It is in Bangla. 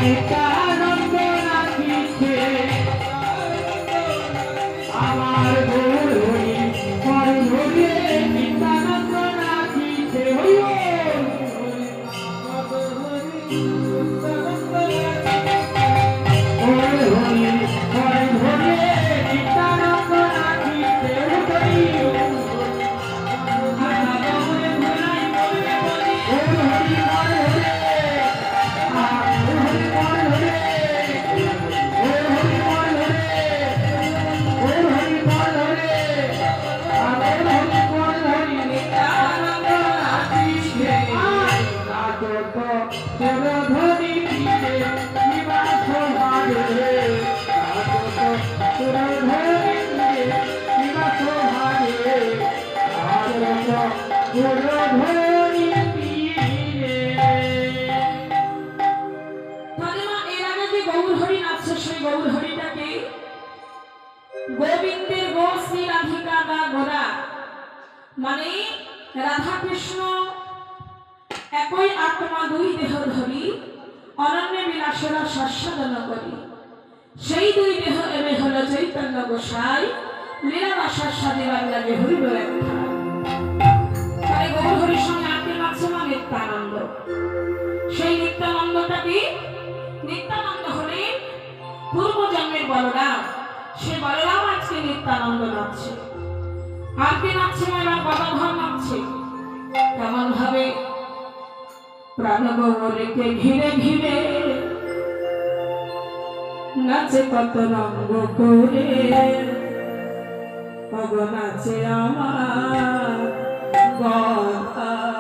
নিত্যানন্দ নাচিছে আমার গৌর হরি হরি হরি নিত্যানন্দ নাচিছে হরি গোবিন্দের গো শ্রী রাধিকা বা গোরা মানে রাধা কৃষ্ণ একই আত্মা দুই দেহ ধরি অনন্য বিলাসেরা স্বাস্বাদন করি সেই দুই দেহ এবে হল চৈতন্য গোসাই লীলা স্বাস্বাদে বাংলাকে হরিব লেখা তাই গৌর হরির সঙ্গে আটকে মাঝে মা নিত্যানন্দ সেই নিত্যানন্দটা কি নিত্যানন্দ হলেন পূর্ব জন্মের বলরাম সে বলরাম আজকে নিত্যানন্দ নাচছে আর কে নাচছে না এবার গদাধর নাচছে কেমন ভাবে প্রাণগৌরীকে ঘিরে ঘিরে নাচে কত রঙ্গ করে নাচে আমার গদা